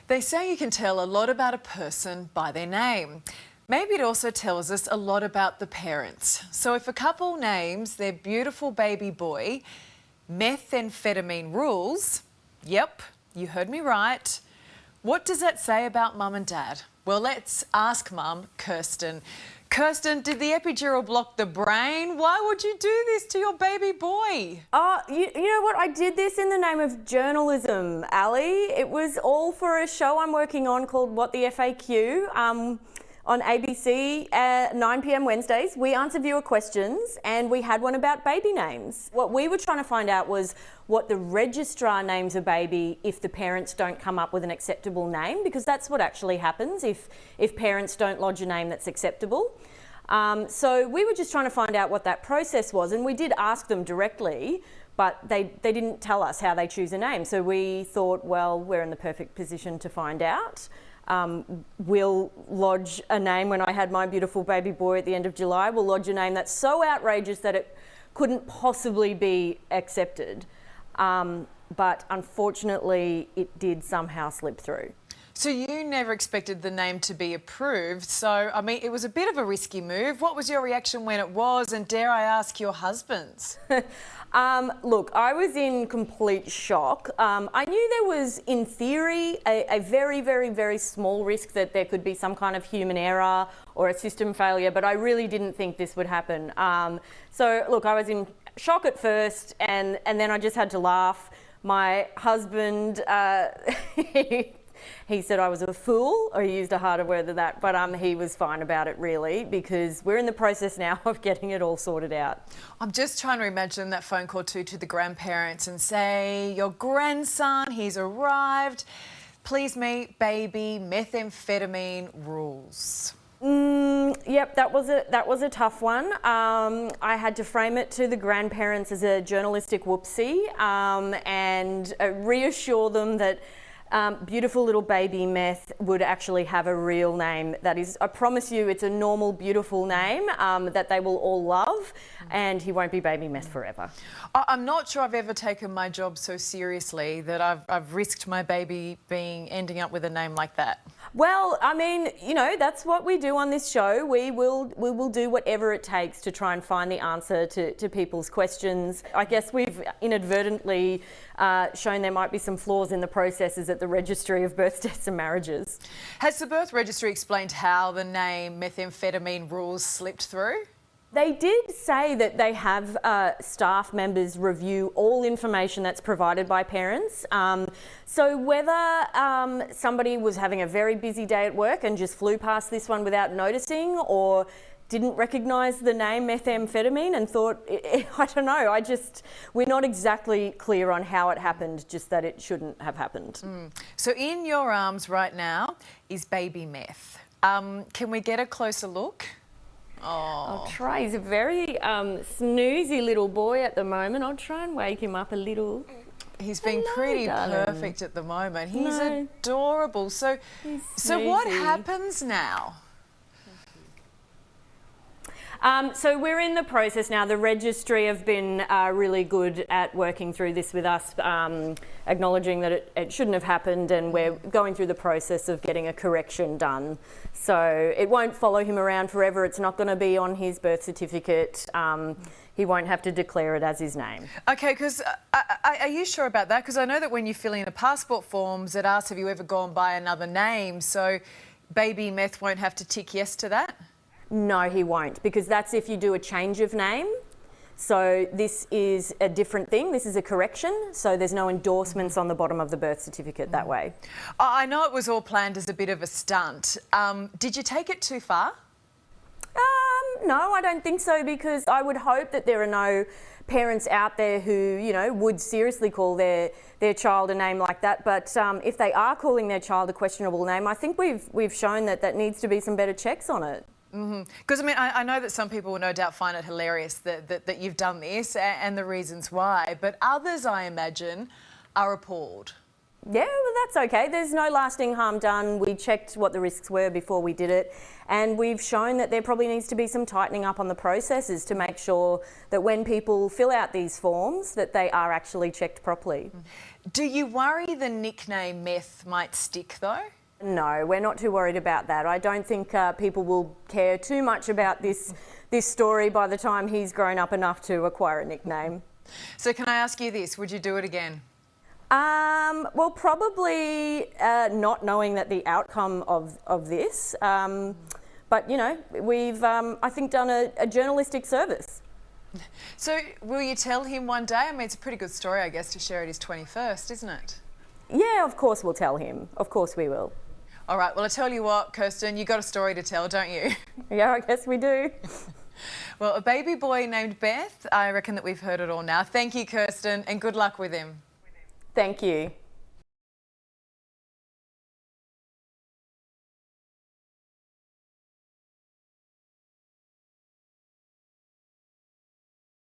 They say you can tell a lot about a person by their name. Maybe it also tells us a lot about the parents. So if a couple names their beautiful baby boy methamphetamine rules, yep, you heard me right. What does that say about mum and dad? Well, let's ask mum, Kirsten. Kirsten, did the epidural block the brain? Why would you do this to your baby boy? You know what? I did this in the name of journalism, Ali. It was all for a show I'm working on called What the FAQ on ABC at 9 p.m. Wednesdays. We answer viewer questions and we had one about baby names. What we were trying to find out was what the registrar names a baby if the parents don't come up with an acceptable name, because that's what actually happens if parents don't lodge a name that's acceptable. So we were just trying to find out what that process was, and we did ask them directly, but they didn't tell us how they choose a name. So we thought, well, we're in the perfect position to find out. We'll lodge a name. When I had my beautiful baby boy at the end of July, we'll lodge a name that's so outrageous that it couldn't possibly be accepted. But unfortunately, it did somehow slip through. So you never expected the name to be approved. So, I mean, it was a bit of a risky move. What was your reaction when it was? And dare I ask your husband's? Look, I was in complete shock. I knew there was, in theory, a very, very, very small risk that there could be some kind of human error or a system failure, but I really didn't think this would happen. So, look, I was in shock at first, and then I just had to laugh. My husband, he said I was a fool, or he used a harder word than that, but he was fine about it, really, because we're in the process now of getting it all sorted out. I'm just trying to imagine that phone call to the grandparents and say, your grandson, he's arrived. Please meet baby methamphetamine rules. Yep, that was a tough one. I had to frame it to the grandparents as a journalistic whoopsie, and reassure them that beautiful little baby Meth would actually have a real name. That is, I promise you, it's a normal, beautiful name that they will all love, and he won't be baby Meth forever. I'm not sure I've ever taken my job so seriously that I've risked my baby ending up with a name like that. Well, I mean, you know, that's what we do on this show. We will do whatever it takes to try and find the answer to people's questions. I guess we've inadvertently shown there might be some flaws in the processes at the Registry of Births, Deaths and Marriages. Has the Birth Registry explained how the name methamphetamine rules slipped through? They did say that they have staff members review all information that's provided by parents. So whether somebody was having a very busy day at work and just flew past this one without noticing, or didn't recognise the name methamphetamine and thought, I don't know, we're not exactly clear on how it happened, just that it shouldn't have happened. So in your arms right now is baby Meth. Can we get a closer look? Oh. I'll try. He's a very snoozy little boy at the moment. I'll try and wake him up a little. He's been pretty perfect at the moment. He's adorable. So what happens now? So we're in the process now. The registry have been really good at working through this with us, acknowledging that it shouldn't have happened, and we're going through the process of getting a correction done. So it won't follow him around forever. It's not going to be on his birth certificate. He won't have to declare it as his name. Okay, because are you sure about that? Because I know that when you fill in a passport forms, it asks have you ever gone by another name. So baby Meth won't have to tick yes to that? No, he won't, because that's if you do a change of name. So this is a different thing. This is a correction. So there's no endorsements on the bottom of the birth certificate that way. I know it was all planned as a bit of a stunt. Did you take it too far? No, I don't think so, because I would hope that there are no parents out there who, you know, would seriously call their child a name like that. But if they are calling their child a questionable name, I think we've shown that needs to be some better checks on it. Because, I mean, I know that some people will no doubt find it hilarious that you've done this and the reasons why, but others, I imagine, are appalled. Yeah, well, that's okay. There's no lasting harm done. We checked what the risks were before we did it, and we've shown that there probably needs to be some tightening up on the processes to make sure that when people fill out these forms that they are actually checked properly. Do you worry the nickname meth might stick though? No, we're not too worried about that. I don't think people will care too much about this story by the time he's grown up enough to acquire a nickname. So can I ask you this, would you do it again? Well, probably not knowing that the outcome of this. But, you know, we've, I think, done a journalistic service. So will you tell him one day? I mean, it's a pretty good story, I guess, to share at his 21st, isn't it? Yeah, of course we'll tell him. Of course we will. All right, well, I tell you what, Kirsten, you got a story to tell, don't you? Yeah, I guess we do. Well, a baby boy named Beth, I reckon that we've heard it all now. Thank you, Kirsten, and good luck with him. Thank you.